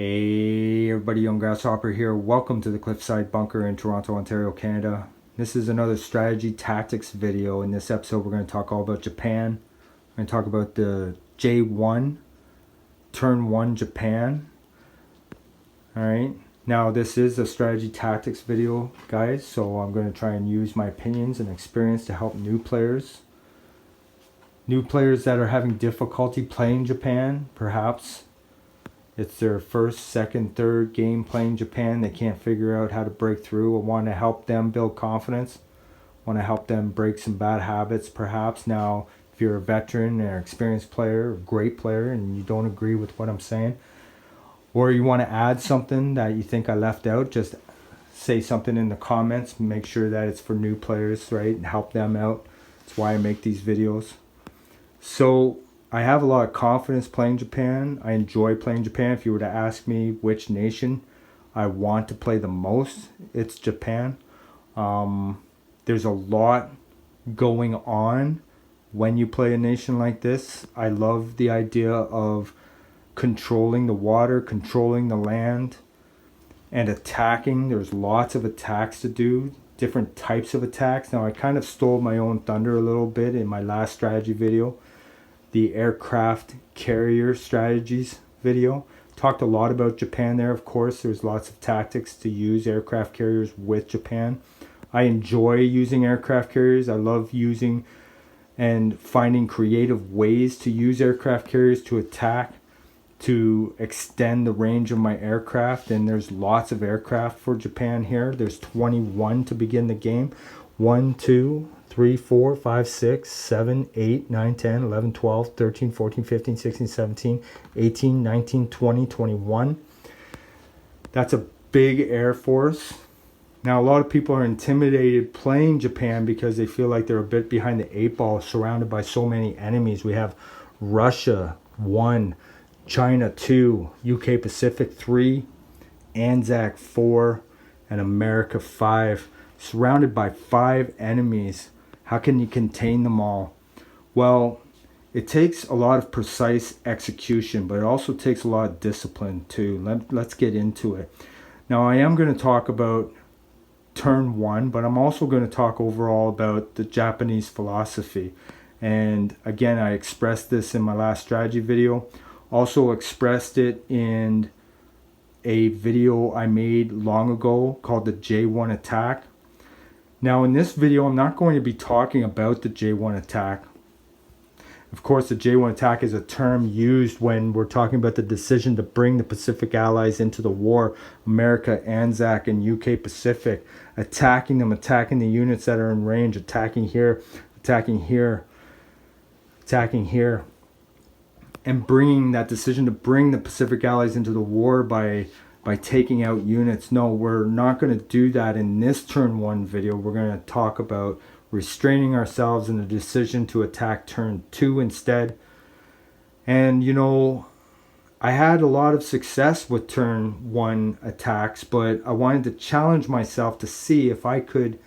Hey everybody, Young Grasshopper here. Welcome to the Cliffside Bunker in Toronto, Ontario, Canada. This is another strategy tactics video. In this episode, we're going to talk all about Japan. We're going to talk about the J1, turn 1 Japan. Alright, now this is a strategy tactics video, guys, so I'm going to try and use my opinions and experience to help new players. New players that are having difficulty playing Japan, perhaps. It's their first, second, third game playing Japan. They can't figure out how to break through. I want to help them build confidence. I want to help them break some bad habits, perhaps. Now, if you're a veteran or experienced player, or great player, and you don't agree with what I'm saying, or you want to add something that you think I left out, just say something in the comments. Make sure that it's for new players, right? And help them out. That's why I make these videos. So, I have a lot of confidence playing Japan. I enjoy playing Japan. If you were to ask me which nation I want to play the most, it's Japan. There's a lot going on when you play a nation like this. I love the idea of controlling the water, controlling the land, and attacking. There's lots of attacks to do, different types of attacks. Now, I kind of stole my own thunder a little bit in my last strategy video, the aircraft carrier strategies video. Talked a lot about Japan there. Of course, there's lots of tactics to use aircraft carriers with Japan. I enjoy using aircraft carriers. I love using and finding creative ways to use aircraft carriers to attack, to extend the range of my aircraft. And there's lots of aircraft for Japan here. There's 21 to begin the game. 1, 2, 3, 4, 5, 6, 7, 8, 9, 10, 11, 12, 13, 14, 15, 16, 17, 18, 19, 20, 21. That's a big air force. Now, a lot of people are intimidated playing Japan because they feel like they're a bit behind the 8 ball, surrounded by so many enemies. We have Russia 1, China 2, UK Pacific 3, Anzac 4, and America 5. Surrounded by 5 enemies. How can you contain them all? Well, it takes a lot of precise execution, but it also takes a lot of discipline too. Let's get into it. Now, I am going to talk about turn 1, but I'm also going to talk overall about the Japanese philosophy. And again, I expressed this in my last strategy video. Also expressed it in a video I made long ago called the J1 attack. Now, in this video, I'm not going to be talking about the J1 attack. Of course, the J1 attack is a term used when we're talking about the decision to bring the Pacific Allies into the war. America, Anzac, and UK Pacific. Attacking them, attacking the units that are in range, attacking here, attacking here, attacking here. And bringing that decision to bring the Pacific Allies into the war by taking out units. No, we're not going to do that in this turn 1 video. We're going to talk about restraining ourselves in the decision to attack turn 2 instead. And you know, I had a lot of success with turn 1 attacks, but I wanted to challenge myself to see if I could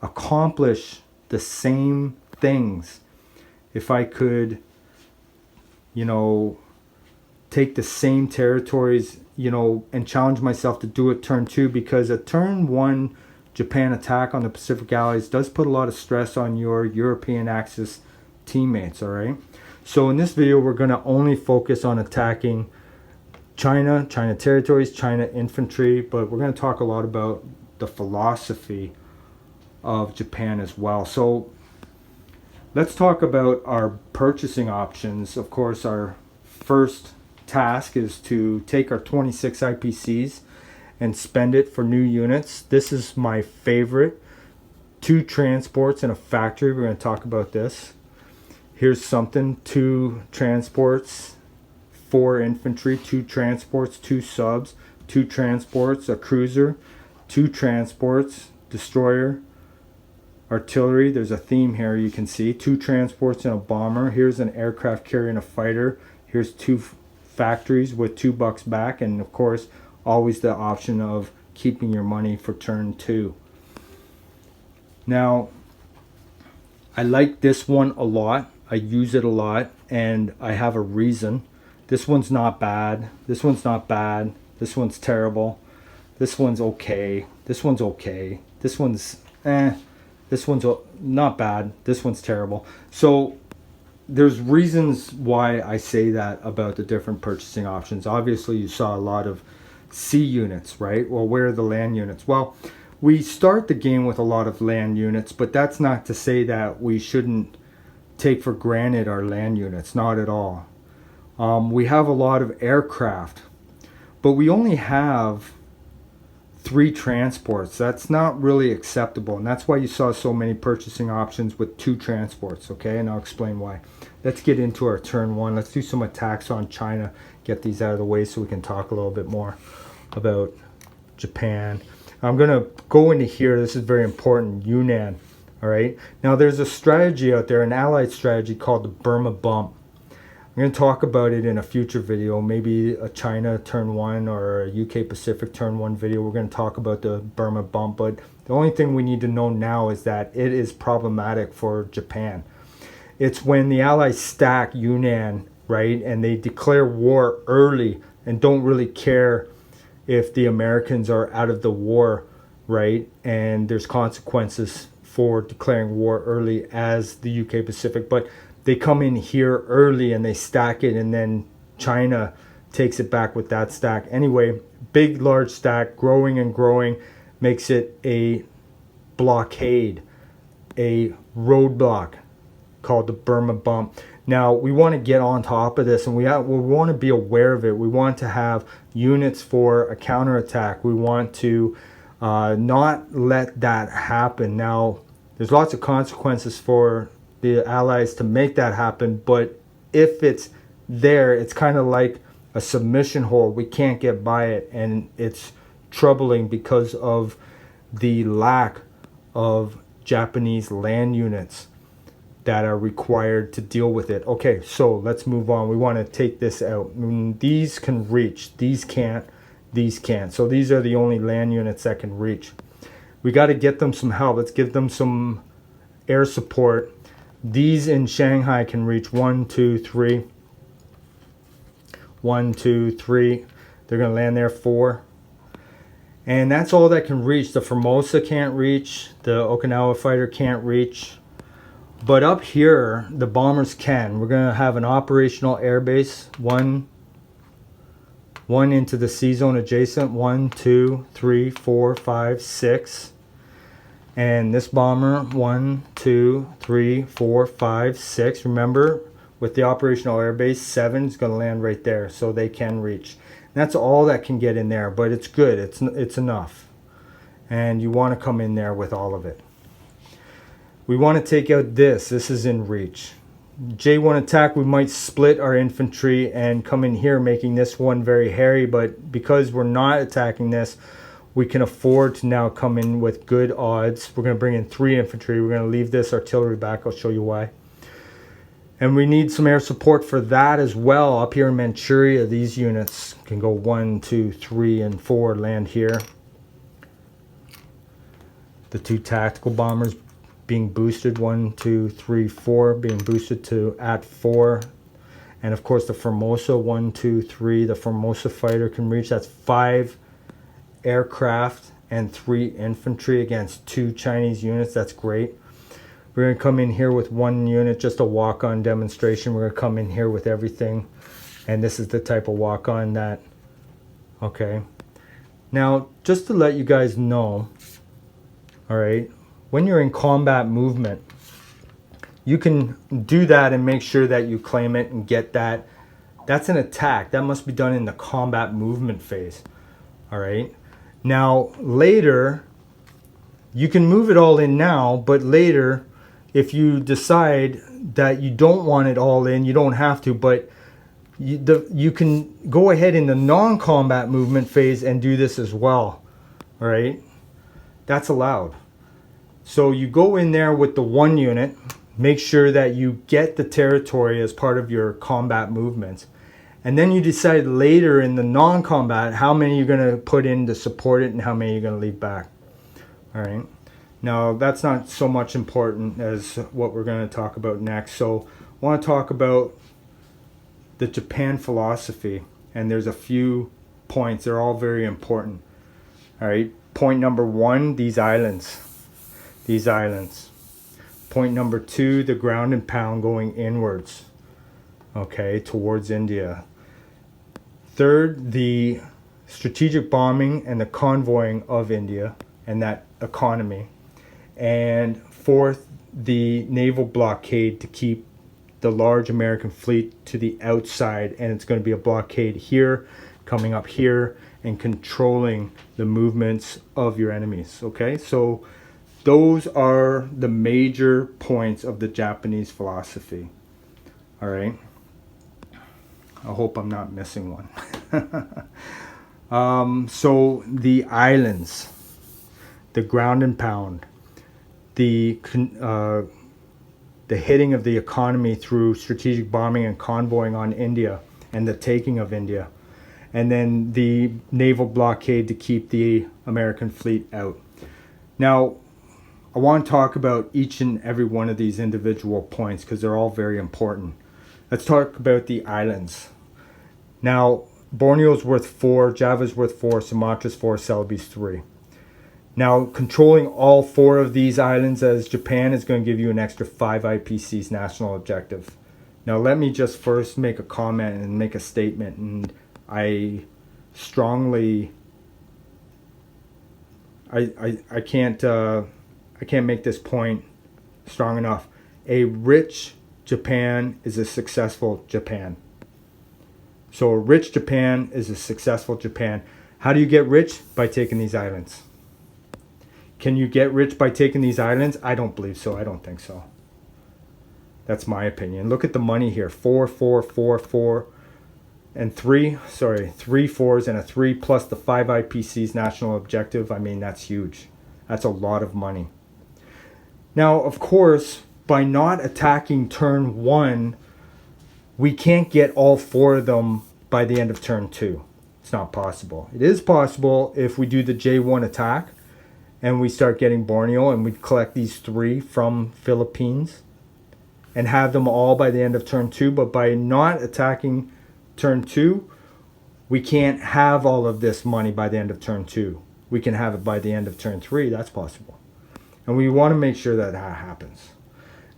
accomplish the same things. If I could, you know, take the same territories, you know, and challenge myself to do it turn 2, because a turn 1 Japan attack on the Pacific Allies does put a lot of stress on your European Axis teammates, all right? So in this video, we're going to only focus on attacking China territories, China infantry, but we're going to talk a lot about the philosophy of Japan as well. So let's talk about our purchasing options. Of course, our first task is to take our 26 IPCs and spend it for new units. This is my favorite. 2 transports in a factory. We're going to talk about this. Here's something. 2 transports, 4 infantry, 2 transports, 2 subs, 2 transports, a cruiser, 2 transports, destroyer, artillery. There's a theme here you can see. 2 transports and a bomber. Here's an aircraft carrier and a fighter. Here's 2 factories with 2 bucks back, and of course always the option of keeping your money for turn 2. Now, I like this one a lot. I use it a lot, and I have a reason. This one's not bad. This one's not bad. This one's terrible. This one's okay. This one's okay. This one's eh. This one's not bad. This one's terrible. So there's reasons why I say that about the different purchasing options. Obviously, you saw a lot of sea units, right? Well, where are the land units? Well, we start the game with a lot of land units, but that's not to say that we shouldn't take for granted our land units. Not at all. We have a lot of aircraft, but we only have 3 transports. That's not really acceptable, and that's why you saw so many purchasing options with 2 transports, okay? And I'll explain why. Let's get into our turn 1. Let's do some attacks on China, get these out of the way so we can talk a little bit more about Japan. I'm going to go into here. This is very important. Yunnan, all right? Now, there's a strategy out there, an allied strategy called the Burma Bump. I'm going to talk about it in a future video, maybe a China turn 1 or a UK Pacific turn 1 video. We're going to talk about the Burma Bump, but the only thing we need to know now is that it is problematic for Japan. It's when the Allies stack Yunnan, right, and they declare war early and don't really care if the Americans are out of the war, right, and there's consequences for declaring war early as the UK Pacific, but they come in here early and they stack it, and then China takes it back with that stack. Anyway, big, large stack, growing and growing, makes it a blockade, a roadblock called the Burma Bump. Now, we want to get on top of this, and we want to be aware of it. We want to have units for a counterattack. We want to not let that happen. Now, there's lots of consequences for the Allies to make that happen, but if it's there, it's kind of like a submission hold. We can't get by it, and it's troubling because of the lack of Japanese land units that are required to deal with it. Okay, so let's move on. We want to take this out. These can reach, these can't, these can't. So these are the only land units that can reach. We got to get them some help. Let's give them some air support. These in Shanghai can reach 1, 2, 3. 1, 2, 3. They're going to land there 4. And that's all that can reach. The Formosa can't reach. The Okinawa fighter can't reach. But up here, the bombers can. We're going to have an operational airbase. One into the sea zone adjacent. 1, 2, 3, 4, 5, 6. And this bomber, 1, 2, 3, 4, 5, 6. Remember, with the operational airbase, 7 is going to land right there, so they can reach. And that's all that can get in there, but it's good. It's enough. And you want to come in there with all of it. We want to take out this. This is in reach. J1 attack, we might split our infantry and come in here, making this one very hairy, but because we're not attacking this, we can afford to now come in with good odds. We're going to bring in 3 infantry. We're going to leave this artillery back. I'll show you why. And we need some air support for that as well. Up here in Manchuria, these units can go 1, 2, 3, and 4 land here. The 2 tactical bombers being boosted, 1, 2, 3, 4, being boosted to at 4. And of course the Formosa, 1, 2, 3. The Formosa fighter can reach. That's 5 aircraft and 3 infantry against 2 Chinese units. That's great. We're going to come in here with 1 unit, just a walk-on demonstration. We're going to come in here with everything, and this is the type of walk-on that, okay. Now, just to let you guys know, all right, when you're in combat movement, you can do that and make sure that you claim it and get that. That's an attack. That must be done in the combat movement phase, all right. Now, later, you can move it all in now, but later, if you decide that you don't want it all in, you don't have to, but you can go ahead in the non-combat movement phase and do this as well, all right? That's allowed. So you go in there with the 1 unit, make sure that you get the territory as part of your combat movements. And then you decide later in the non-combat how many you're going to put in to support it and how many you're going to leave back. All right. Now, that's not so much important as what we're going to talk about next. So I want to talk about the Japan philosophy. And there's a few points. They're all very important. All right. Point number 1, these islands. These islands. Point number 2, the ground and pound going inwards. Okay, towards India. Third, the strategic bombing and the convoying of India and that economy. And fourth, the naval blockade to keep the large American fleet to the outside, and it's going to be a blockade here, coming up here, and controlling the movements of your enemies. Okay, so those are the major points of the Japanese philosophy. All right, I hope I'm not missing one. So the islands, the ground and pound, the hitting of the economy through strategic bombing and convoying on India and the taking of India, and then the naval blockade to keep the American fleet out. Now, I want to talk about each and every one of these individual points because they're all very important. Let's talk about the islands. Now, Borneo's worth 4, Java's worth 4, Sumatra's 4, Celebi's 3. Now, controlling all 4 of these islands as Japan is going to give you an extra 5 IPC's national objective. Now, let me just first make a comment and make a statement, and I strongly, I can't make this point strong enough. A rich Japan is a successful Japan. So a rich Japan is a successful Japan. How do you get rich? By taking these islands. Can you get rich by taking these islands? I don't believe so. I don't think so. That's my opinion. Look at the money here. 4, 4, 4, 4, and 3. Sorry, 3 4s and a 3 plus the 5 IPC's national objective. I mean, that's huge. That's a lot of money. Now, of course, by not attacking turn 1, we can't get all 4 of them by the end of turn 2. It's not possible. It is possible if we do the J1 attack and we start getting Borneo and we collect these 3 from Philippines and have them all by the end of turn 2. But by not attacking turn 2, we can't have all of this money by the end of turn 2. We can have it by the end of turn 3. That's possible. And we want to make sure that that happens.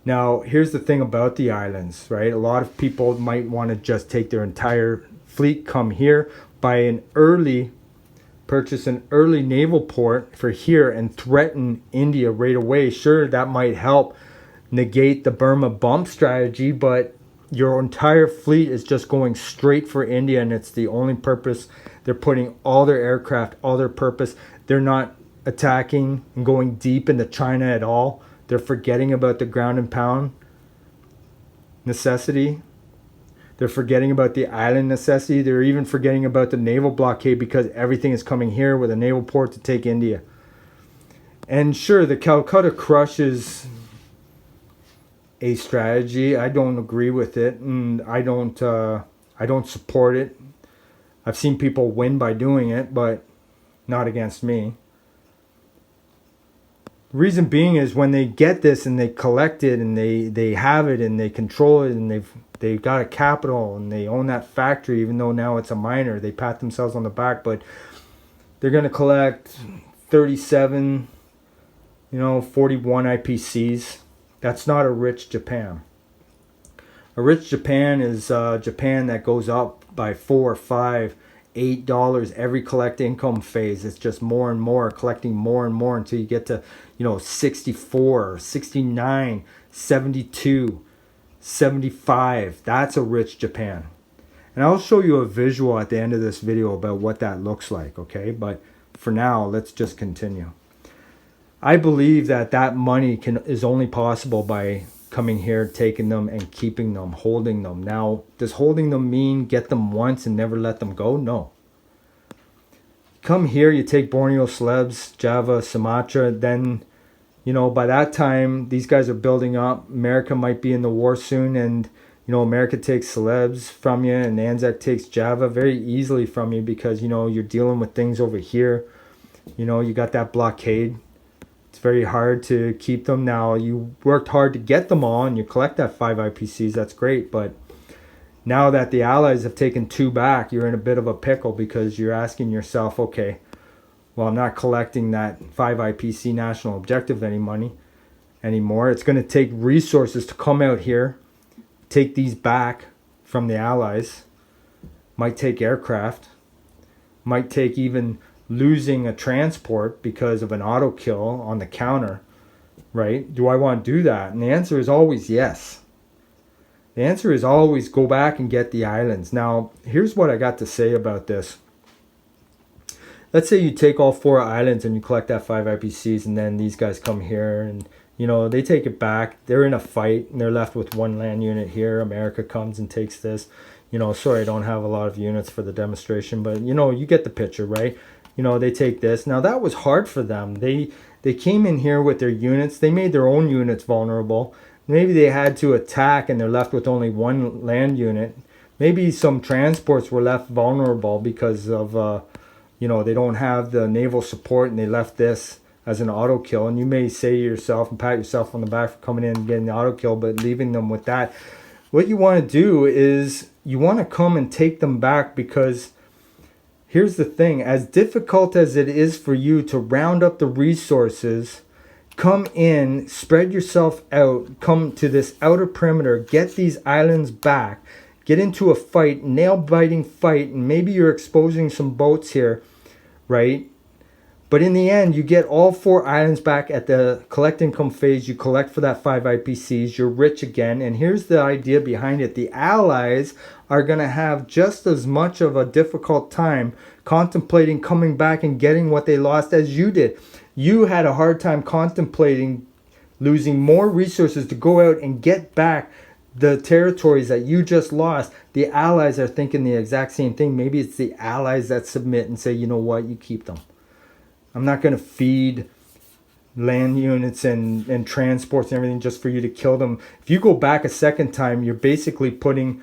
Now, here's the thing about the islands, right? A lot of people might want to just take their entire fleet, come here, purchase an early naval port for here and threaten India right away. Sure, that might help negate the Burma bump strategy, but your entire fleet is just going straight for India, and it's the only purpose. They're putting all their aircraft, all their purpose. They're not attacking and going deep into China at all. They're forgetting about the ground and pound necessity. They're forgetting about the island necessity. They're even forgetting about the naval blockade because everything is coming here with a naval port to take India. And sure, the Calcutta Crush is a strategy. I don't agree with it, and I don't support it. I've seen people win by doing it, but not against me. The reason being is when they get this and they collect it and they have it and they control it and they've got a capital and they own that factory, even though now it's a minor, they pat themselves on the back, but they're going to collect 37, 41 IPCs. That's not a rich Japan. A rich Japan is Japan that goes up by $4, $5, $8 every collect income phase. It's just more and more, collecting more and more until you get to 64, 69, 72, 75. That's a rich Japan. And I'll show you a visual at the end of this video about what that looks like, okay? But for now, let's just continue. I believe that money is only possible by coming here, taking them and keeping them, holding them. Now, does holding them mean get them once and never let them go? No. Come here, you take Borneo, Celebes, Java, Sumatra, then, by that time, these guys are building up. America might be in the war soon, and, America takes Celebes from you, and Anzac takes Java very easily from you because, you're dealing with things over here. You got that blockade. It's very hard to keep them. Now, you worked hard to get them all, and you collect that 5 IPCs. That's great, but Now that the Allies have taken 2 back, you're in a bit of a pickle because you're asking yourself, okay, well, I'm not collecting that 5 IPC national objective anymore. It's going to take resources to come out here, take these back from the Allies. Might take aircraft. Might take even losing a transport because of an auto kill on the counter, right? Do I want to do that? And the answer is always yes. The answer is always go back and get the islands. Now, here's what I got to say about this. Let's say you take all 4 islands and you collect that 5 IPCs, and then these guys come here and, you know, they take it back. They're in a fight and they're left with 1 land unit here. America comes and takes this. You know, sorry, I don't have a lot of units for the demonstration, but, you know, you get the picture, right? You know, they take this. Now, that was hard for them. They came in here with their units. They made their own units vulnerable. Maybe they had to attack and they're left with only 1 land unit. Maybe some transports were left vulnerable because of, you know, they don't have the naval support and they left this as an auto kill. And you may say to yourself and pat yourself on the back for coming in and getting the auto kill, but leaving them with that. What you want to do is you want to come and take them back, because here's the thing. As difficult as it is for you to round up the resources, come in, spread yourself out, come to this outer perimeter, get these islands back, get into a fight, nail-biting fight, and maybe you're exposing some boats here, right? But in the end, you get all 4 islands back at the collect income phase. You collect for that 5 IPCs. You're rich again. And here's the idea behind it. The Allies are going to have just as much of a difficult time contemplating coming back and getting what they lost as you did. You had a hard time contemplating losing more resources to go out and get back the territories that you just lost. The Allies are thinking the exact same thing. Maybe it's the Allies that submit and say, you know what, you keep them. I'm not going to feed land units and transports and everything just for you to kill them. If you go back a second time, you're basically putting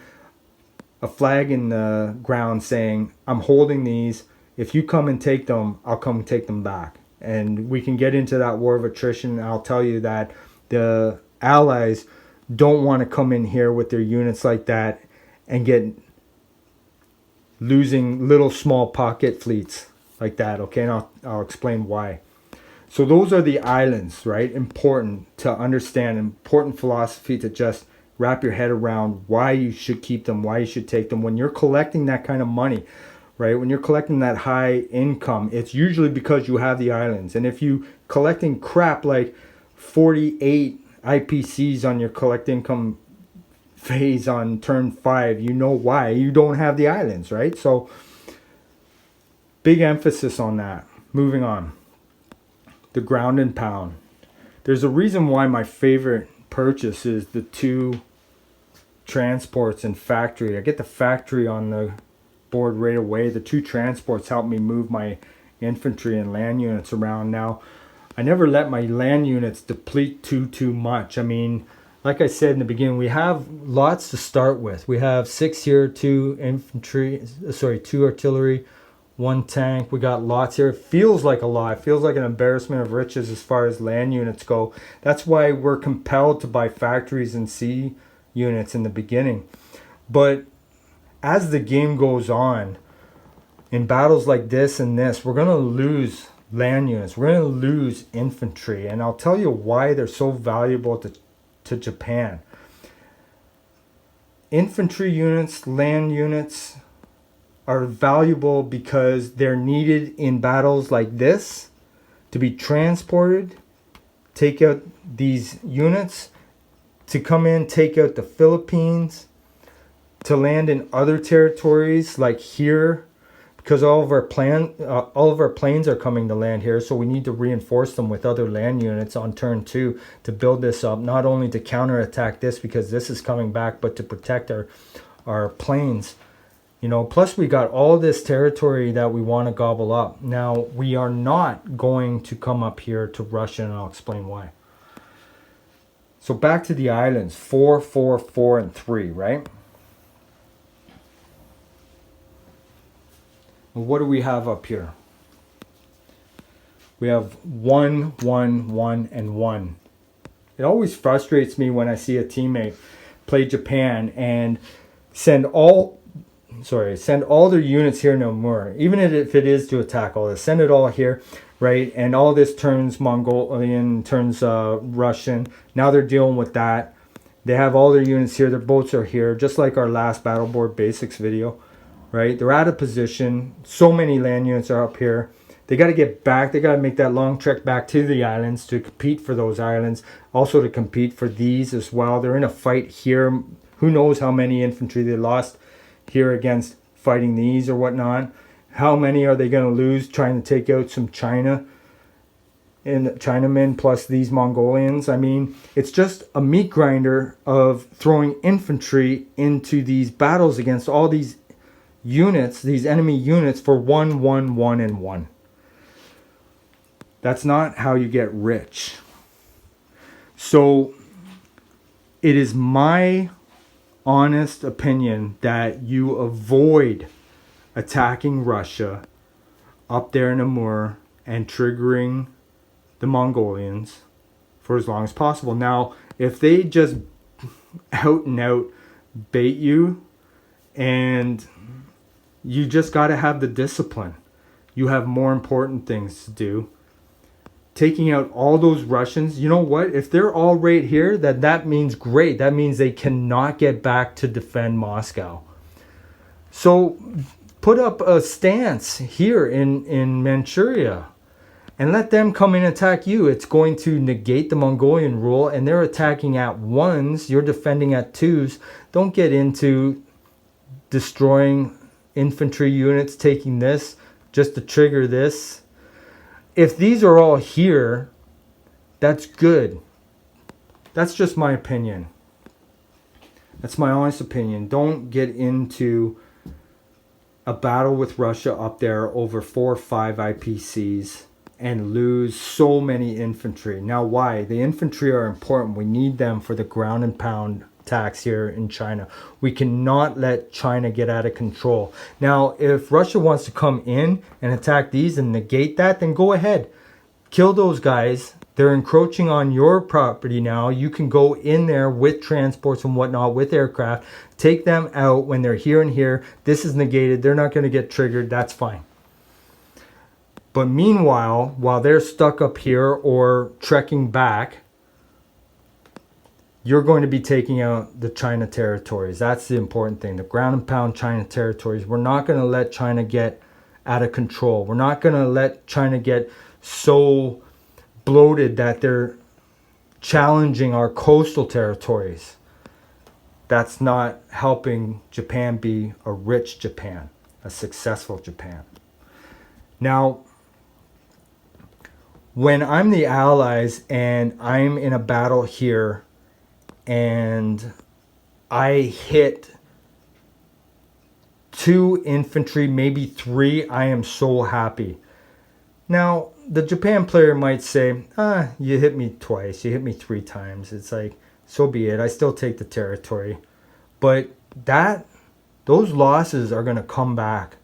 a flag in the ground saying, I'm holding these. If you come and take them, I'll come and take them back. And we can get into that war of attrition. I'll tell you that the Allies don't want to come in here with their units like that and get losing little small pocket fleets like that, okay? And I'll explain why. So those are the islands, right? Important to understand, important philosophy to just wrap your head around why you should keep them, why you should take them. When you're collecting that kind of money, right? When you're collecting that high income, it's usually because you have the islands. And if you collecting crap like 48 IPCs on your collect income phase on turn 5, you know why. You don't have the islands, right? So big emphasis on that. Moving on. The ground and pound. There's a reason why my favorite purchase is the 2 transports and factory. I get the factory on the board right away. The 2 transports help me move my infantry and land units around. Now, I never let my land units deplete too much. I mean, like I said in the beginning, we have lots to start with. We have 6 here, 2 artillery, 1 tank. We got lots here. It feels like a lot. It feels like an embarrassment of riches as far as land units go. That's why we're compelled to buy factories and sea units in the beginning. But as the game goes on, in battles like this and this, we're going to lose land units. We're going to lose infantry. And I'll tell you why they're so valuable to Japan. Infantry units, land units are valuable because they're needed in battles like this to be transported, take out these units, to come in, take out the Philippines, to land in other territories like here, because all of our planes are coming to land here, so we need to reinforce them with other land units on turn 2 to build this up, not only to counterattack this because this is coming back, but to protect our planes. You know, plus we got all this territory that we want to gobble up. Now, we are not going to come up here to Russia, and I'll explain why. So back to the islands, 4, 4, 4, and 3, right? Well, what do we have up here? We have 1, 1, 1, and 1. It always frustrates me when I see a teammate play Japan and send all their units here no more, even if it is to attack all this, send it all here, right? And all this turns Mongolian, turns Russian. Now they're dealing with that. They have all their units here, their boats are here, just like our last battle board basics video, right? They're out of position. So many land units are up here. They got to get back. They got to make that long trek back to the islands to compete for those islands, also to compete for these as well. They're in a fight here. Who knows how many infantry they lost here against fighting these or whatnot. How many are they going to lose trying to take out some China and Chinamen plus these Mongolians? I mean, it's just a meat grinder of throwing infantry into these battles against all these units, these enemy units, for 1, 1, 1, and 1. That's not how you get rich. So it is my honest opinion that you avoid attacking Russia up there in Amur and triggering the Mongolians for as long as possible. Now, if they just out and out bait you, and you just got to have the discipline. You have more important things to do. Taking out all those Russians, you know what? If they're all right here, that means great. That means they cannot get back to defend Moscow. So put up a stance here in Manchuria and let them come and attack you. It's going to negate the Mongolian rule, and they're attacking at ones. You're defending at twos. Don't get into destroying infantry units, taking this just to trigger this. If these are all here, that's good. That's just my opinion. That's my honest opinion. Don't get into a battle with Russia up there over 4 or 5 IPCs and lose so many infantry. Now, why? The infantry are important. We need them for the ground and pound attacks here in China. We cannot let China get out of control. Now, if Russia wants to come in and attack these and negate that, then go ahead. Kill those guys. They're encroaching on your property now. You can go in there with transports and whatnot, with aircraft. Take them out when they're here and here. This is negated. They're not going to get triggered. That's fine. But meanwhile, while they're stuck up here or trekking back, you're going to be taking out the China territories. That's the important thing. The ground and pound China territories. We're not going to let China get out of control. We're not going to let China get so bloated that they're challenging our coastal territories. That's not helping Japan be a rich Japan, a successful Japan. Now, when I'm the Allies and I'm in a battle here and I hit 2 infantry, maybe 3, I am so happy. Now, the Japan player might say, you hit me twice, you hit me 3 times. It's like, so be it. I still take the territory. But those losses are going to come back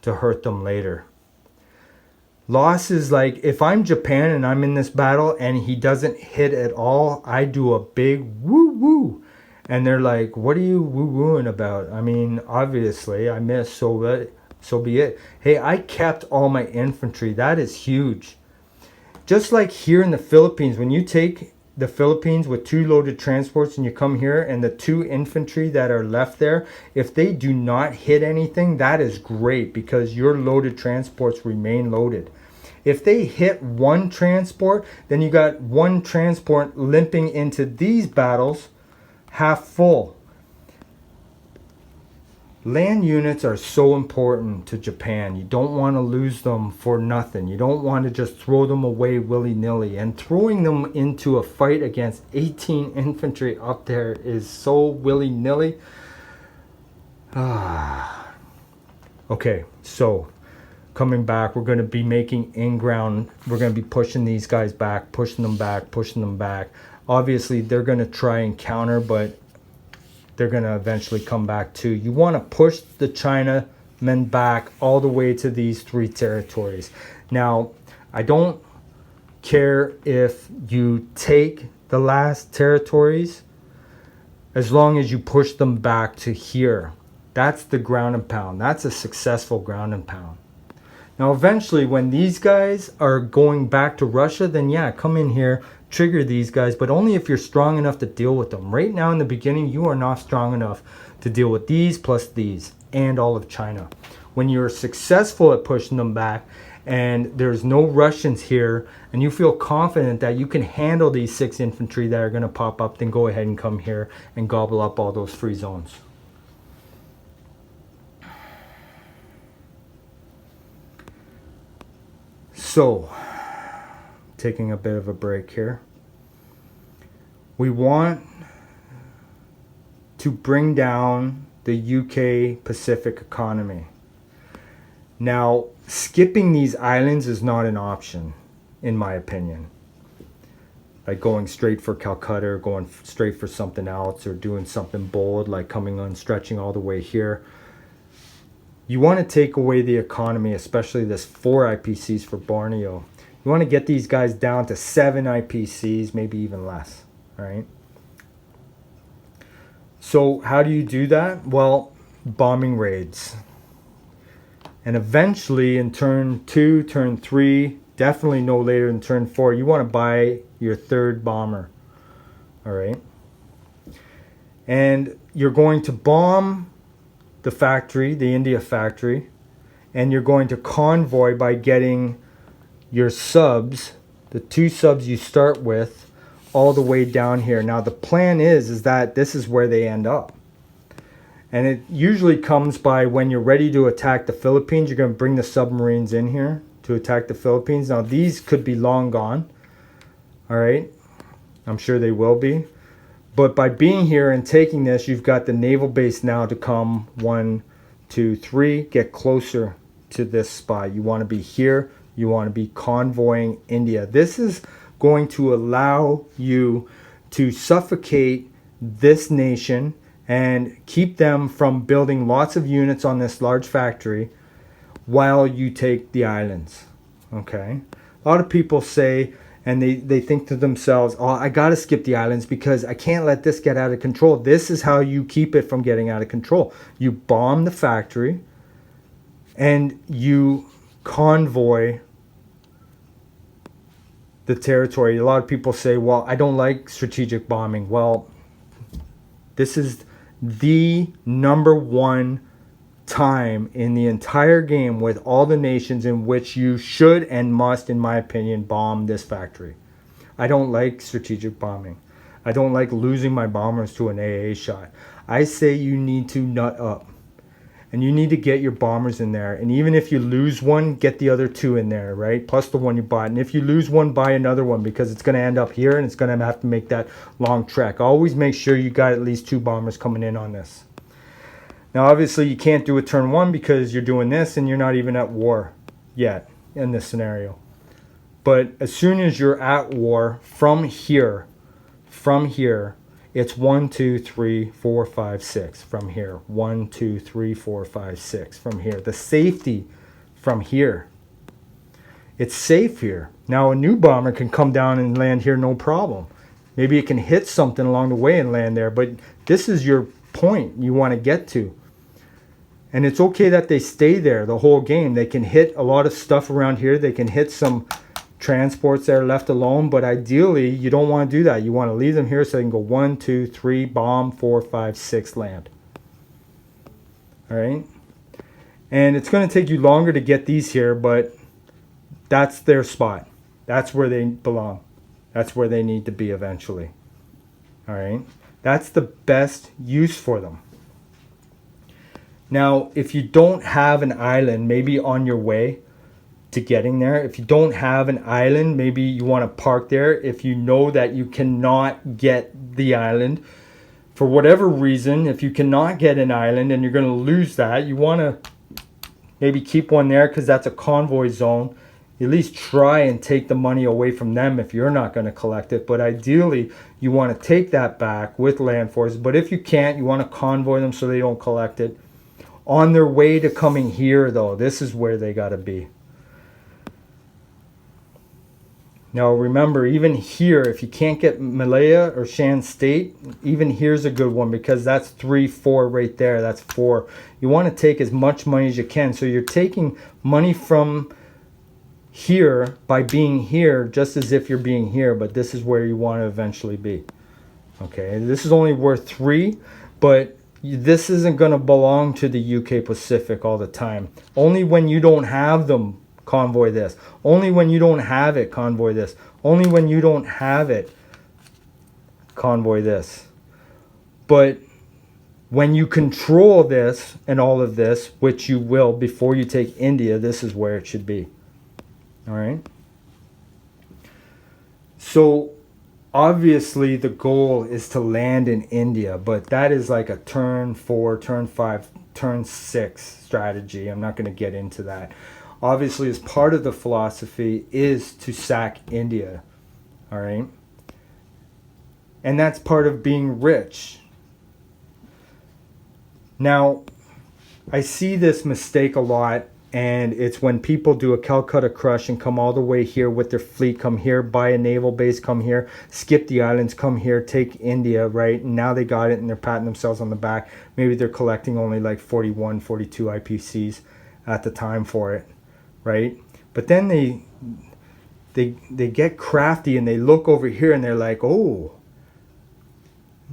to hurt them later. Losses, like if I'm Japan and I'm in this battle and he doesn't hit at all, I do a big woo woo. And they're like, what are you woo wooing about? I mean, obviously I missed, so be it. Hey, I kept all my infantry. That is huge. Just like here in the Philippines, when you take the Philippines with 2 loaded transports and you come here and the 2 infantry that are left there, if they do not hit anything, that is great because your loaded transports remain loaded. If they hit 1 transport, then you got 1 transport limping into these battles half full. Land units are so important to Japan. You don't want to lose them for nothing. You don't want to just throw them away willy-nilly. And throwing them into a fight against 18 infantry up there is so willy-nilly. Okay, so coming back, we're going to be making in-ground. We're going to be pushing these guys back, pushing them back, pushing them back. Obviously, they're going to try and counter, but they're going to eventually come back too. You want to push the Chinamen back all the way to these 3 territories. Now, I don't care if you take the last territories. as long as you push them back to here. That's the ground and pound. That's a successful ground and pound. Now eventually when these guys are going back to Russia, then yeah, come in here, trigger these guys, but only if you're strong enough to deal with them. Right now in the beginning, you are not strong enough to deal with these plus these and all of China. When you're successful at pushing them back and there's no Russians here and you feel confident that you can handle these 6 infantry that are going to pop up, then go ahead and come here and gobble up all those free zones. So, taking a bit of a break here. We want to bring down the UK Pacific economy. Now, skipping these islands is not an option, in my opinion. Like going straight for Calcutta or going straight for something else or doing something bold like coming on, stretching all the way here. You want to take away the economy, especially this 4 IPCs for Borneo. You want to get these guys down to 7 IPCs, maybe even less, right? So how do you do that? Well, bombing raids. And eventually in turn 2, turn 3, definitely no later than turn 4, you want to buy your 3rd bomber, all right? And you're going to bomb the factory, the India factory, and you're going to convoy by getting your subs, the 2 subs you start with, all the way down here. Now the plan is that this is where they end up. And it usually comes by when you're ready to attack the Philippines, you're going to bring the submarines in here to attack the Philippines. Now these could be long gone, all right? I'm sure they will be. But by being here and taking this, you've got the naval base now to come 1, 2, 3, get closer to this spot. You want to be here. You want to be convoying India. This is going to allow you to suffocate this nation and keep them from building lots of units on this large factory while you take the islands. Okay? A lot of people say, and they think to themselves, oh, I got to skip the islands because I can't let this get out of control. This is how you keep it from getting out of control. You bomb the factory and you convoy the territory. A lot of people say, well, I don't like strategic bombing. Well, this is the #1 time in the entire game with all the nations in which you should and must, in my opinion, bomb this factory. I don't like strategic bombing. I don't like losing my bombers to an AA shot. I say you need to nut up. And you need to get your bombers in there. And even if you lose one, get the other 2 in there, right? Plus the one you bought. And if you lose one, buy another one because it's going to end up here and it's going to have to make that long trek. Always make sure you got at least 2 bombers coming in on this. Now, obviously, you can't do a turn 1 because you're doing this and you're not even at war yet in this scenario. But as soon as you're at war, from here, it's 1, 2, 3, 4, 5, 6 from here. 1, 2, 3, 4, 5, 6 from here. The safety from here. It's safe here. Now, a new bomber can come down and land here no problem. Maybe it can hit something along the way and land there, but this is your point you want to get to. And it's okay that they stay there the whole game. They can hit a lot of stuff around here. They can hit some transports that are left alone, but ideally you don't want to do that. You want to leave them here so they can go 1, 2, 3, bomb, 4, 5, 6, land. All right? And it's going to take you longer to get these here, but that's their spot. That's where they belong. That's where they need to be eventually. All right? That's the best use for them. Now, if you don't have an island, maybe on your way to getting there, if you don't have an island, maybe you want to park there. If you know that you cannot get the island, for whatever reason, if you cannot get an island and you're going to lose that, you want to maybe keep one there because that's a convoy zone. At least try and take the money away from them if you're not going to collect it. But ideally, you want to take that back with land forces. But if you can't, you want to convoy them so they don't collect it. On their way to coming here, though, this is where they got to be. Now remember, even here, if you can't get Malaya or Shan State, even here's a good one, because that's 3-4 right there. That's 4. You want to take as much money as you can. So you're taking money from here by being here, just as if you're being here, but this is where you want to eventually be. Okay, this is only worth 3, but this isn't going to belong to the UK Pacific all the time. Only when you don't have them, convoy this. Only when you don't have it, convoy this. Only when you don't have it, convoy this. But when you control this and all of this, which you will before you take India, this is where it should be. All right. So obviously the goal is to land in India, but that is like a turn 4, turn 5, turn 6 strategy. I'm not going to get into that. Obviously, as part of the philosophy is to sack India. All right. And that's part of being rich. Now, I see this mistake a lot, and it's when people do a Calcutta crush and come all the way here with their fleet, come here, buy a naval base, come here, skip the islands, come here, take India, right? And now they got it and they're patting themselves on the back. Maybe they're collecting only like 41, 42 IPCs at the time for it, right? But then they get crafty and they look over here and they're like, oh.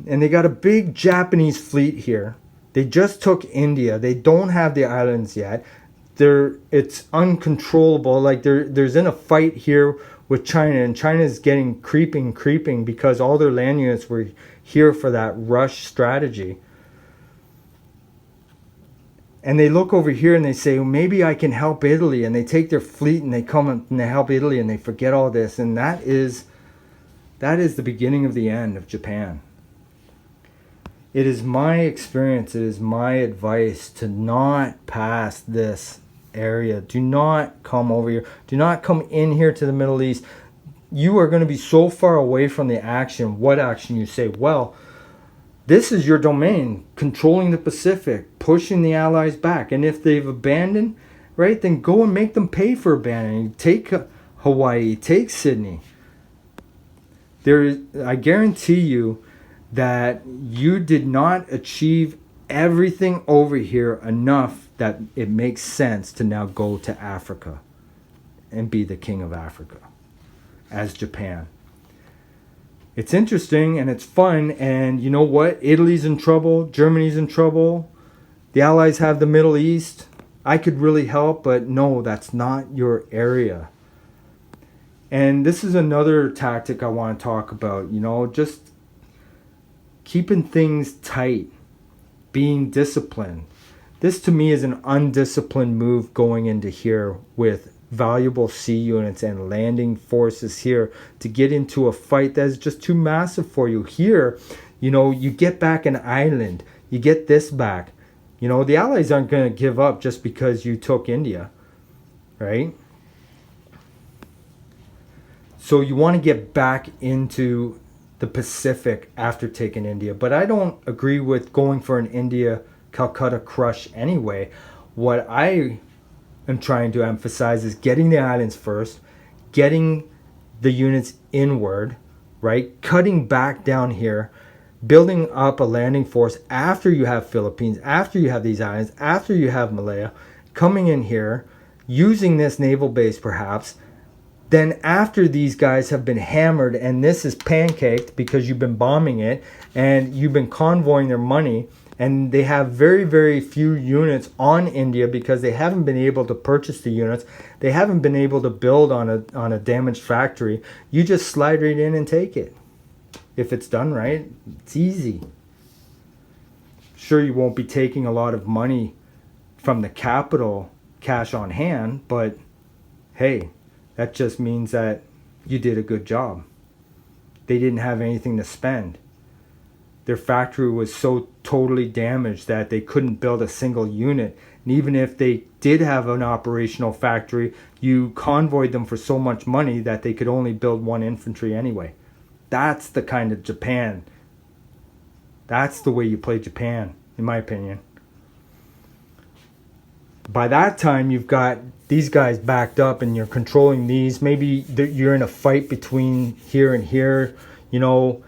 And they got a big Japanese fleet here. They just took India. They don't have the islands yet. It's uncontrollable. Like there's in a fight here with China, and China's getting creeping because all their land units were here for that rush strategy. And they look over here and they say, well, maybe I can help Italy. And they take their fleet and they come and they help Italy and they forget all this. And that is the beginning of the end of Japan. It is my experience, it is my advice to not pass this area. Do not come over here. Do not come in here to the Middle East. You are going to be so far away from the action. What action? You say, well, this is your domain, controlling the Pacific, pushing the Allies back. And if they've abandoned, right, then go and make them pay for abandoning. Take Hawaii, take Sydney. I guarantee you that you did not achieve everything over here enough that it makes sense to now go to Africa and be the king of Africa as Japan. It's interesting and it's fun, and you know what? Italy's in trouble, Germany's in trouble, the Allies have the Middle East. I could really help, but no, that's not your area. And this is another tactic I want to talk about, just keeping things tight, being disciplined. This to me is an undisciplined move going into here with valuable sea units and landing forces here to get into a fight that is just too massive for you. Here, you get back an island, you get this back. The Allies aren't going to give up just because you took India, right? So you want to get back into the Pacific after taking India. But I don't agree with going for an India-Calcutta crush anyway. What I am trying to emphasize is getting the islands first, getting the units inward, right? Cutting back down here, building up a landing force after you have Philippines, after you have these islands, after you have Malaya, coming in here, using this naval base perhaps. Then after these guys have been hammered and this is pancaked because you've been bombing it and you've been convoying their money, and they have very, very few units on India because they haven't been able to purchase the units. They haven't been able to build on a damaged factory. You just slide right in and take it. If it's done right, it's easy. Sure, you won't be taking a lot of money from the capital cash on hand, but hey, that just means that you did a good job. They didn't have anything to spend. Their factory was so totally damaged that they couldn't build a single unit. And even if they did have an operational factory, you convoyed them for so much money that they could only build one infantry anyway. That's the kind of Japan. That's the way you play Japan, in my opinion. By that time, you've got these guys backed up and you're controlling these. Maybe you're in a fight between here and here. You know,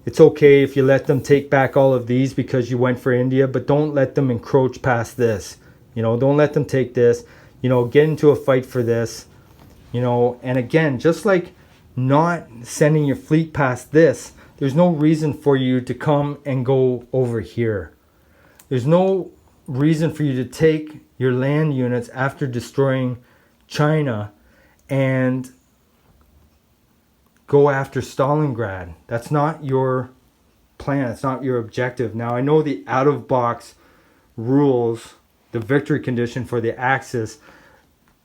it's okay if you let them take back all of these because you went for India, but don't let them encroach past this. You know, don't let them take this. You know, get into a fight for this. You know, and again, just like not sending your fleet past this, there's no reason for you to come and go over here. There's no reason for you to take your land units after destroying China and go after Stalingrad. That's not your plan. It's not your objective. Now, I know the out-of-box rules, the victory condition for the Axis,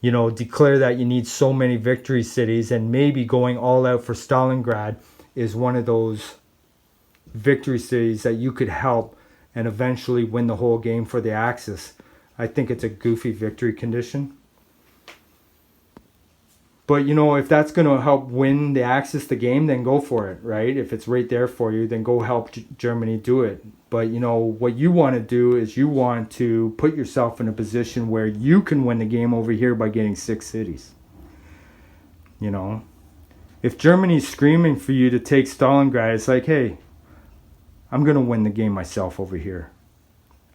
you know, declare that you need so many victory cities, and maybe going all out for Stalingrad is one of those victory cities that you could help and eventually win the whole game for the Axis. I think it's a goofy victory condition. But, you know, if that's going to help win the Axis the game, then go for it, right? If it's right there for you, then go help Germany do it. But, you know, what you want to do is you want to put yourself in a position where you can win the game over here by getting 6 cities. You know, if Germany's screaming for you to take Stalingrad, it's like, hey, I'm going to win the game myself over here.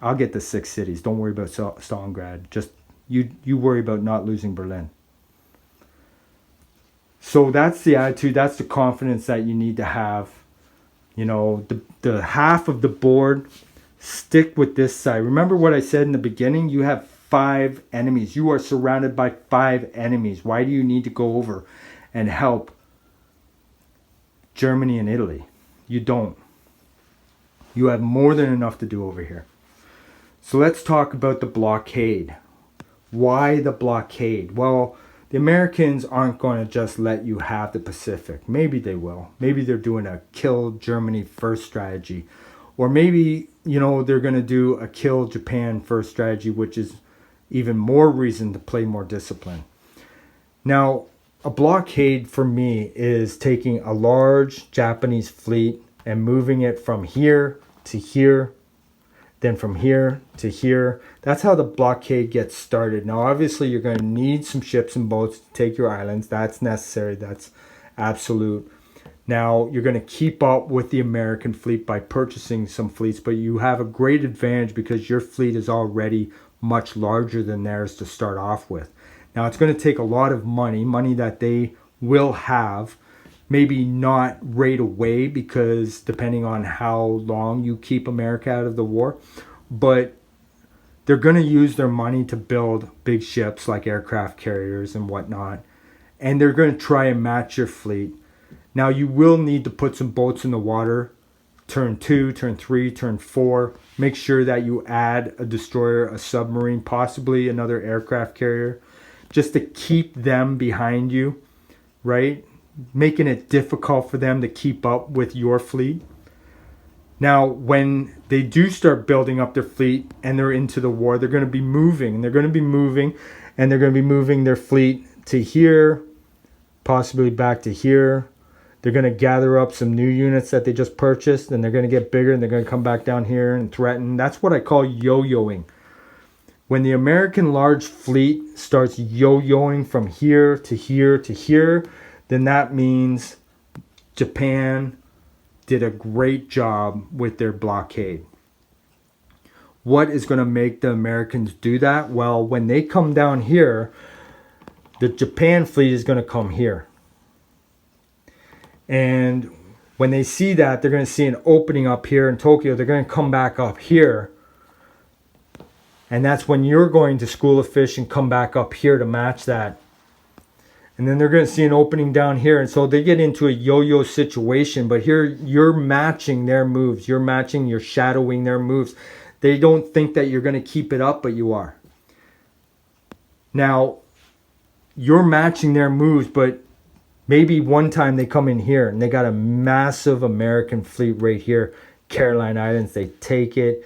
I'll get the 6 cities. Don't worry about Stalingrad. Just you worry about not losing Berlin. So that's the attitude. That's the confidence that you need to have. You know, the half of the board, stick with this side. Remember what I said in the beginning? You have 5 enemies. You are surrounded by 5 enemies. Why do you need to go over and help Germany and Italy? You don't. You have more than enough to do over here. So let's talk about the blockade. Why the blockade? Well, the Americans aren't going to just let you have the Pacific. Maybe they will. Maybe they're doing a kill Germany first strategy. Or maybe, you know, they're going to do a kill Japan first strategy, which is even more reason to play more discipline. Now, a blockade for me is taking a large Japanese fleet and moving it from here to here, then from here to here. That's how the blockade gets started. Now, obviously, you're going to need some ships and boats to take your islands. That's necessary. That's absolute. Now, you're going to keep up with the American fleet by purchasing some fleets, but you have a great advantage because your fleet is already much larger than theirs to start off with. Now, it's going to take a lot of money that they will have. Maybe not right away, because depending on how long you keep America out of the war, but they're going to use their money to build big ships like aircraft carriers and whatnot, and they're going to try and match your fleet. Now, you will need to put some boats in the water, turn 2, turn 3, turn 4. Make sure that you add a destroyer, a submarine, possibly another aircraft carrier, just to keep them behind you, right? Making it difficult for them to keep up with your fleet. Now, when they do start building up their fleet and they're into the war, they're going to be moving. And they're going to be moving, and they're going to be moving their fleet to here, possibly back to here. They're going to gather up some new units that they just purchased, and they're going to get bigger, and they're going to come back down here and threaten. That's what I call yo-yoing. When the American large fleet starts yo-yoing from here to here to here, then that means Japan did a great job with their blockade. What is going to make the Americans do that? Well, when they come down here, the Japan fleet is going to come here. And when they see that, they're going to see an opening up here in Tokyo. They're going to come back up here. And that's when you're going to school a fish and come back up here to match that. And then they're going to see an opening down here. And so they get into a yo-yo situation. But here you're matching their moves. You're shadowing their moves. They don't think that you're going to keep it up, but you are. Now, you're matching their moves, but maybe one time they come in here and they got a massive American fleet right here. Caroline Islands, they take it.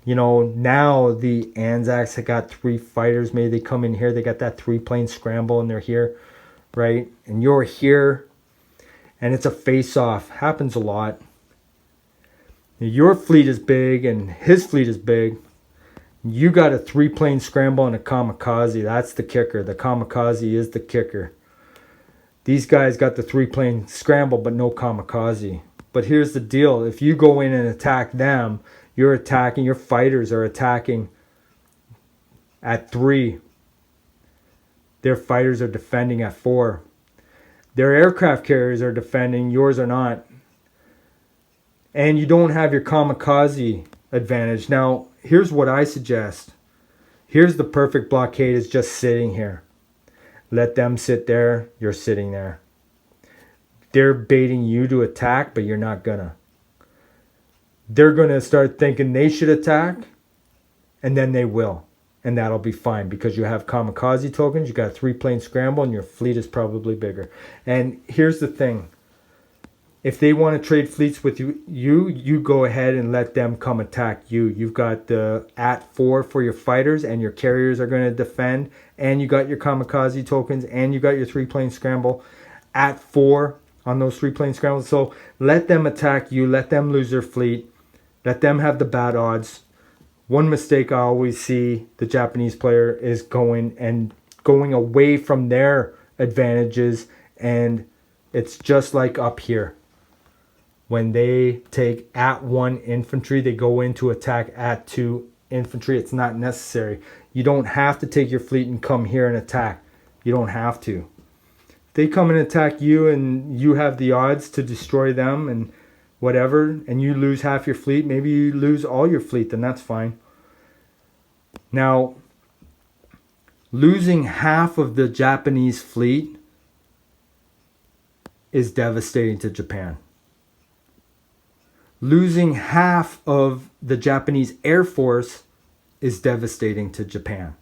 You know, now the Anzacs have got 3 fighters. Maybe they come in here. They got that 3-plane scramble and they're here, right? And you're here. And it's a face-off. Happens a lot. Your fleet is big and his fleet is big. You got a 3-plane scramble and a kamikaze. That's the kicker. The kamikaze is the kicker. These guys got the 3-plane scramble but no kamikaze. But here's the deal. If you go in and attack them, you're attacking, your fighters are attacking at 3. Their fighters are defending at 4. Their aircraft carriers are defending, yours are not. And you don't have your kamikaze advantage. Now, here's what I suggest. Here's the perfect blockade, is just sitting here. Let them sit there, you're sitting there. They're baiting you to attack, but you're not gonna. They're gonna start thinking they should attack, and then they will. And that'll be fine because you have kamikaze tokens, you got a 3-plane scramble, and your fleet is probably bigger. And here's the thing. If they want to trade fleets with you go ahead and let them come attack you. You've got the @4 for your fighters, and your carriers are going to defend, and you got your kamikaze tokens, and you got your 3-plane scramble @4 on those 3-plane scrambles. So let them attack you, let them lose their fleet, let them have the bad odds. One mistake I always see the Japanese player is going away from their advantages, and it's just like up here. When they take @1 infantry, they go into attack @2 infantry. It's not necessary. You don't have to take your fleet and come here and attack. You don't have to. If they come and attack you and you have the odds to destroy them and whatever, and you lose half your fleet, maybe you lose all your fleet, then that's fine. Now, losing half of the Japanese fleet is devastating to Japan. Losing half of the Japanese Air Force is devastating to Japan.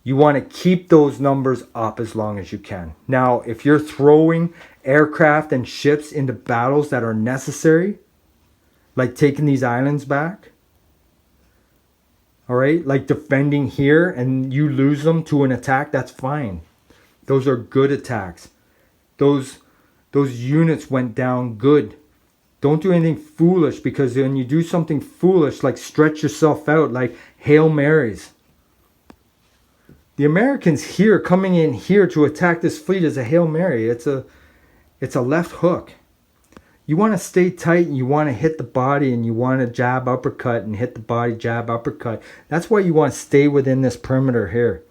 You want to keep those numbers up as long as you can. Now, if you're throwing aircraft and ships into battles that are necessary, like taking these islands back, all right, like defending here and you lose them to an attack, that's fine. Those are good attacks. Those units went down good. Don't do anything foolish, because when you do something foolish, like stretch yourself out, like Hail Marys. The Americans here coming in here to attack this fleet is a Hail Mary. It's a left hook. You want to stay tight and you want to hit the body and you want to jab uppercut and hit the body, jab uppercut. That's why you want to stay within this perimeter here.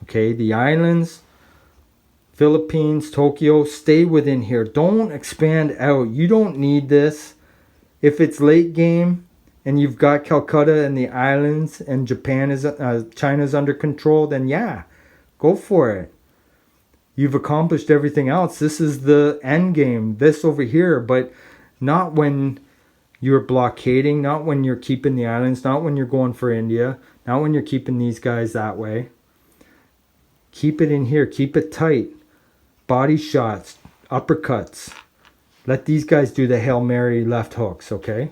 Okay, the islands, Philippines, Tokyo, stay within here. Don't expand out. You don't need this. If it's late game and you've got Calcutta and the islands and China's under control, then yeah, go for it. You've accomplished everything else. This is the end game, this over here, but not when you're blockading, not when you're keeping the islands, not when you're going for India, not when you're keeping these guys that way. Keep it in here. Keep it tight. Body shots, uppercuts. Let these guys do the Hail Mary left hooks, okay?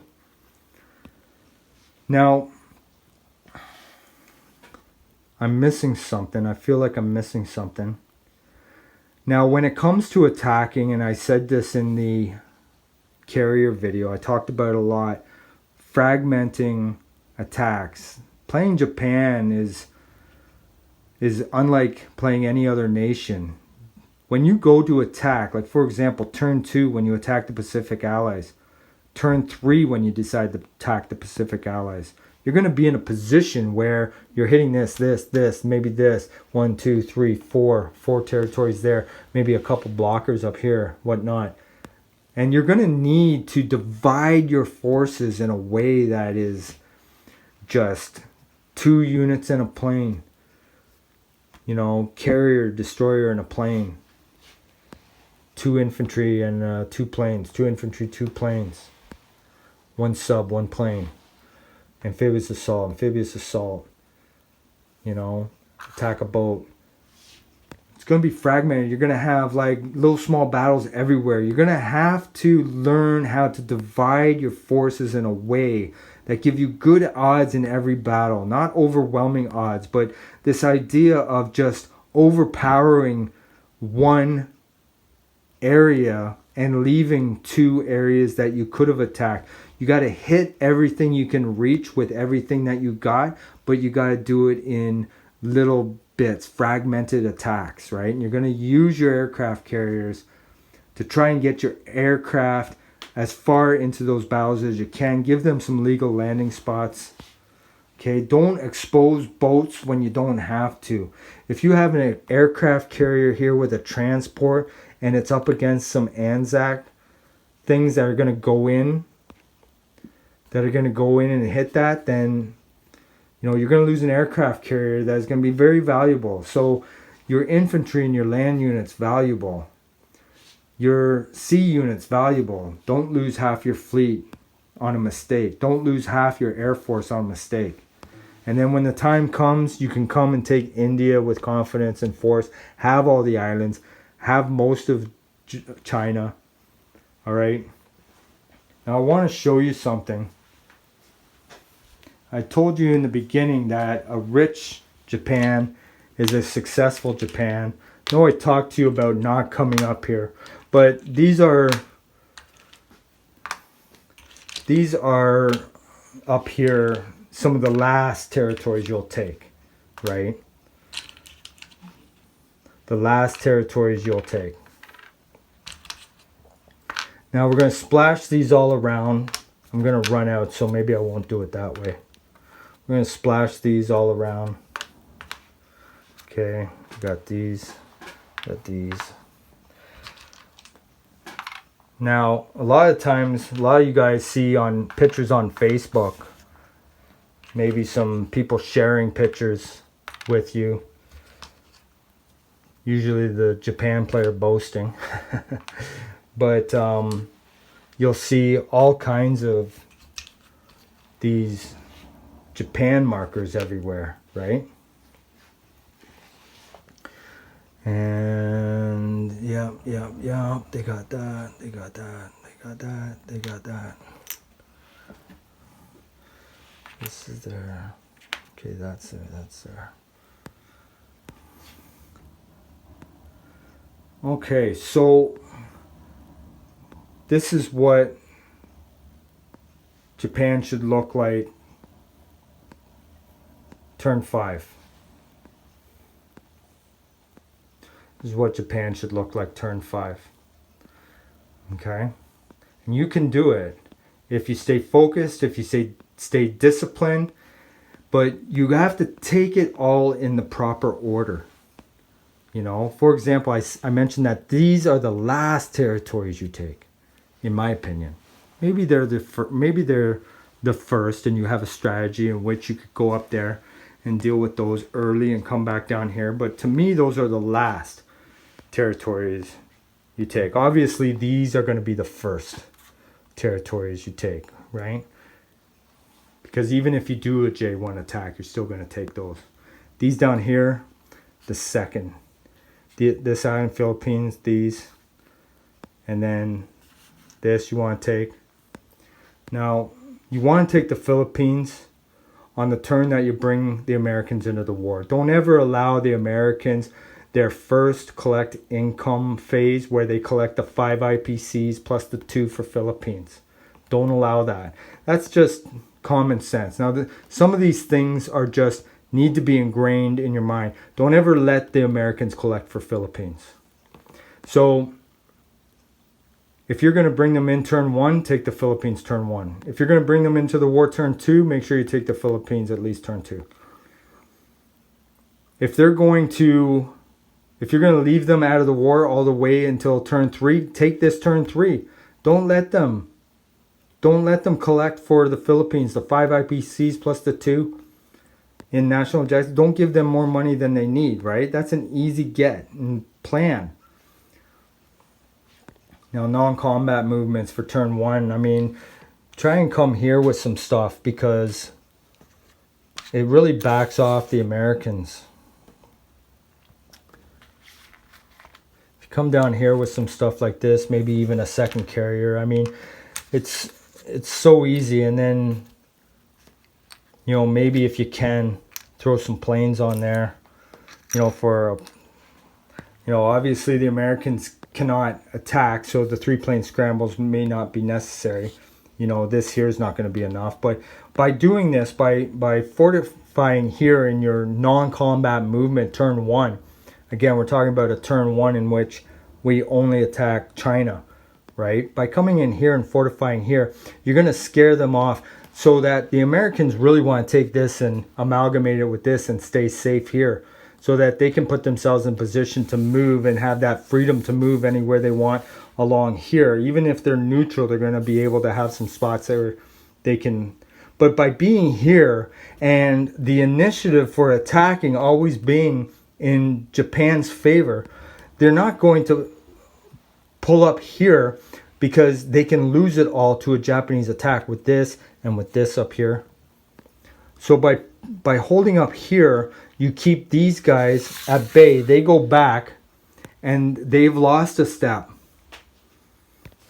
Now, I'm missing something. I feel like I'm missing something. Now, when it comes to attacking, and I said this in the carrier video, I talked about it a lot, fragmenting attacks. Playing Japan is unlike playing any other nation. When you go to attack, like for example, turn 2 when you attack the Pacific Allies, turn 3 when you decide to attack the Pacific Allies, you're going to be in a position where you're hitting this, maybe this, 1, 2, 3, 4 territories there, maybe a couple blockers up here, whatnot. And you're going to need to divide your forces in a way that is just 2 units in a plane. You know, carrier, destroyer in a plane. 2 infantry and 2 planes. 2 infantry, 2 planes. 1 sub, 1 plane. Amphibious assault. You know, attack a boat. It's going to be fragmented. You're going to have like little small battles everywhere. You're going to have to learn how to divide your forces in a way that give you good odds in every battle. Not overwhelming odds, but this idea of just overpowering one area and leaving 2 areas that you could have attacked. You got to hit everything you can reach with everything that you got, but you got to do it in little bits, fragmented attacks, right? And you're going to use your aircraft carriers to try and get your aircraft as far into those battles as you can. Give them some legal landing spots. Okay, don't expose boats when you don't have to. If you have an aircraft carrier here with a transport and it's up against some Anzac things that are going to go in, and hit that, then you're going to lose an aircraft carrier that is going to be very valuable. So your infantry and your land units valuable. Your sea units valuable. Don't lose half your fleet on a mistake. Don't lose half your air force on a mistake. And then when the time comes, you can come and take India with confidence and force. Have all the islands. Have most of China. All right. Now I want to show you something. I told you in the beginning that a rich Japan is a successful Japan. I know I talked to you about not coming up here, but these are up here some of the last territories you'll take, right? The last territories you'll take. Now we're going to splash these all around. I'm going to run out, so maybe I won't do it that way. We're going to splash these all around. Okay, got these, got these. Now, a lot of times, a lot of you guys see on pictures on Facebook, maybe some people sharing pictures with you. Usually the Japan player boasting. But you'll see all kinds of these Japan markers everywhere, right? And yeah, they got that, they got that, they got that, they got that. This is there. Okay, that's there, that's there. Okay, so this is what Japan should look like turn 5. This is what Japan should look like turn 5. Okay? And you can do it if you stay focused, if you stay disciplined, but you have to take it all in the proper order. For example, I mentioned that these are the last territories you take, in my opinion. Maybe they're the first, and you have a strategy in which you could go up there and deal with those early and come back down here. But to me, those are the last territories you take. Obviously, these are going to be the first territories you take, right? Because even if you do a J1 attack, you're still going to take those. These down here, the second. This island, Philippines, these. And then this you want to take. Now, you want to take the Philippines on the turn that you bring the Americans into the war. Don't ever allow the Americans their first collect income phase where they collect the 5 IPCs plus the 2 for Philippines. Don't allow that. That's just common sense. Now, some of these things are just need to be ingrained in your mind. Don't ever let the Americans collect for Philippines. So, if you're going to bring them in turn 1, take the Philippines turn 1. If you're going to bring them into the war turn 2, make sure you take the Philippines at least turn 2. If you're going to leave them out of the war all the way until turn 3, take this turn 3. Don't let them collect for the Philippines, the 5 IPCs plus the 2 in national objectives. Don't give them more money than they need, right? That's an easy get and plan. Now, non-combat movements for turn 1. I mean, try and come here with some stuff because it really backs off the Americans. If you come down here with some stuff like this, maybe even a second carrier. I mean, it's so easy. And then, maybe if you can, throw some planes on there, obviously the Americans cannot attack, so the 3-plane scrambles may not be necessary. You know, this here is not going to be enough. But by doing this, by fortifying here in your non-combat movement turn 1, again, we're talking about a turn 1 in which we only attack China, right? By coming in here and fortifying here, you're going to scare them off so that the Americans really want to take this and amalgamate it with this and stay safe here, so that they can put themselves in position to move and have that freedom to move anywhere they want along here. Even if they're neutral, they're going to be able to have some spots where they can. But by being here and the initiative for attacking always being in Japan's favor, they're not going to pull up here because they can lose it all to a Japanese attack with this and with this up here. So by holding up here, you keep these guys at bay. They go back and they've lost a step.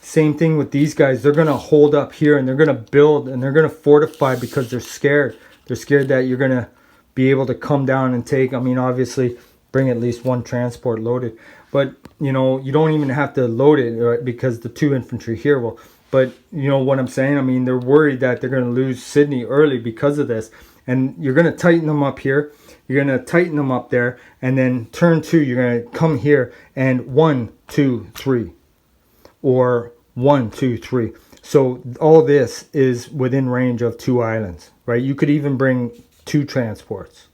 Same thing with these guys. They're going to hold up here and they're going to build and they're going to fortify because they're scared. They're scared that you're going to be able to come down and take. I mean, obviously, bring at least 1 transport loaded. But, you know, you don't even have to load it, right, because the 2 infantry here will. But, you know what I'm saying? I mean, they're worried that they're going to lose Sydney early because of this. And you're going to tighten them up here. You're going to tighten them up there. And then turn 2, you're going to come here and 1, 2, 3. Or 1, 2, 3. So all this is within range of 2 islands, right? You could even bring 2 transports.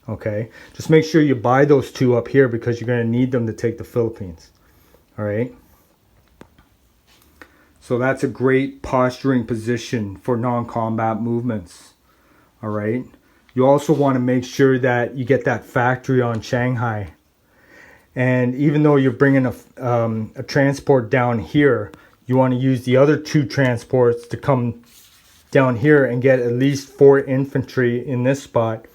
Okay, just make sure you buy those 2 up here because you're going to need them to take the Philippines. All right. So that's a great posturing position for non-combat movements. All right. You also want to make sure that you get that factory on Shanghai. And even though you're bringing a transport down here, you want to use the other 2 transports to come down here and get at least 4 infantry in this spot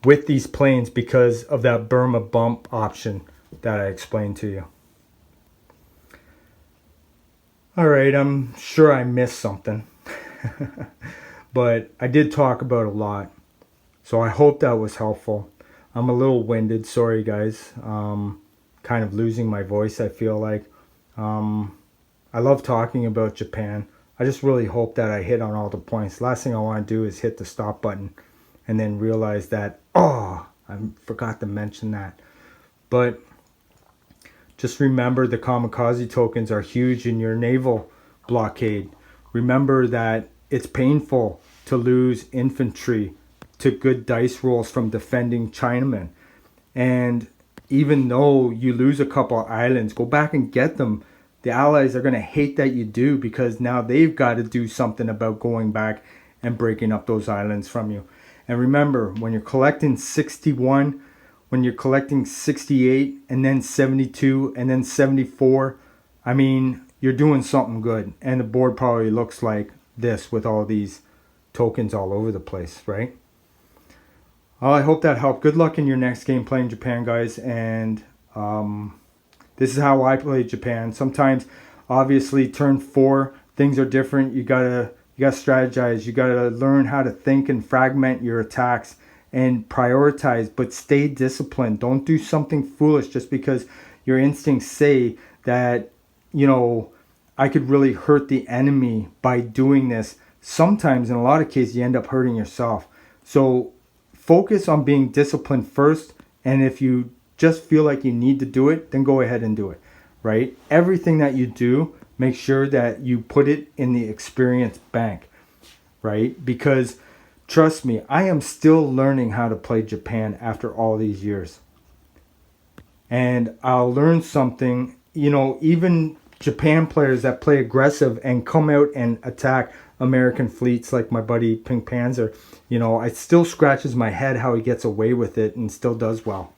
with these planes because of that Burma bump option that I explained to you. All right, I'm sure I missed something, but I did talk about a lot, so I hope that was helpful. I'm a little winded, sorry guys. Kind of losing my voice, I feel like. I love talking about Japan. I just really hope that I hit on all the points. Last thing I want to do is hit the stop button and then realize that, oh, I forgot to mention that. But just remember the kamikaze tokens are huge in your naval blockade. Remember that it's painful to lose infantry to good dice rolls from defending Chinamen. And even though you lose a couple islands, go back and get them. The Allies are going to hate that you do because now they've got to do something about going back and breaking up those islands from you. And remember, when you're collecting 61, when you're collecting 68, and then 72, and then 74, I mean, you're doing something good. And the board probably looks like this with all these tokens all over the place, right? Well, I hope that helped. Good luck in your next game playing Japan, guys. And this is how I play Japan. Sometimes, obviously, turn 4, things are different. You gotta strategize. You gotta learn how to think and fragment your attacks and prioritize, but stay disciplined. Don't do something foolish just because your instincts say that, you know, I could really hurt the enemy by doing this. Sometimes, in a lot of cases, you end up hurting yourself. So focus on being disciplined first, and if you just feel like you need to do it, then go ahead and do it, right? Everything that you do, make sure that you put it in the experience bank, right? Because trust me, I am still learning how to play Japan after all these years. And I'll learn something, you know, even Japan players that play aggressive and come out and attack American fleets like my buddy Pink Panzer, you know, it still scratches my head how he gets away with it and still does well.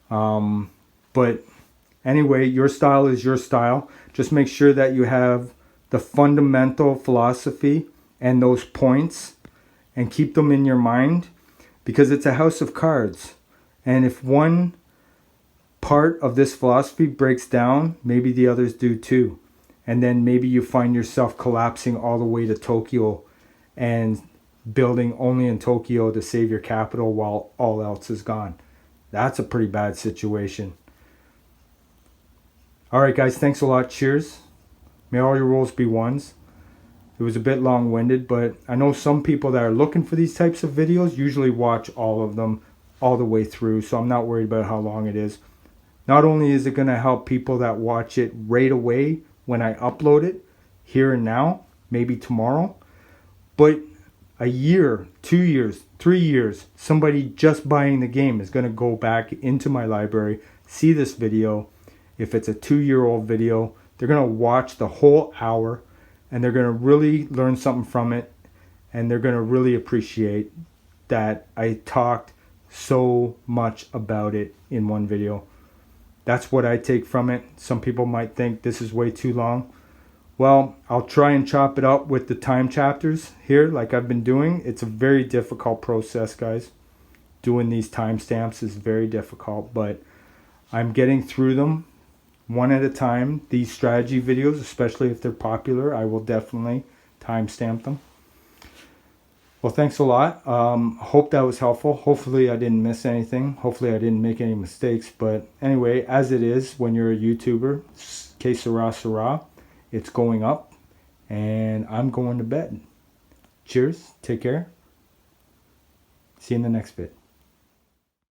But anyway, your style is your style. Just make sure that you have the fundamental philosophy and those points and keep them in your mind, because it's a house of cards. And if one part of this philosophy breaks down, maybe the others do too. And then maybe you find yourself collapsing all the way to Tokyo and building only in Tokyo to save your capital while all else is gone. That's a pretty bad situation. Alright guys, thanks a lot. Cheers. May all your rolls be ones. It was a bit long-winded, but I know some people that are looking for these types of videos usually watch all of them all the way through, so I'm not worried about how long it is. Not only is it going to help people that watch it right away when I upload it, here and now, maybe tomorrow, but a year, 2 years, 3 years, somebody just buying the game is going to go back into my library, see this video. If it's a 2-year-old video, they're going to watch the whole hour, and they're going to really learn something from it, and they're going to really appreciate that I talked so much about it in one video. That's what I take from it. Some people might think this is way too long. Well, I'll try and chop it up with the time chapters here like I've been doing. It's a very difficult process, guys. Doing these timestamps is very difficult, but I'm getting through them one at a time. These strategy videos, especially if they're popular, I will definitely timestamp them. Well, thanks a lot. Hope that was helpful. Hopefully I didn't miss anything. Hopefully I didn't make any mistakes. But anyway, as it is when you're a YouTuber, que sera, sera. It's going up, and I'm going to bed. Cheers. Take care. See you in the next bit.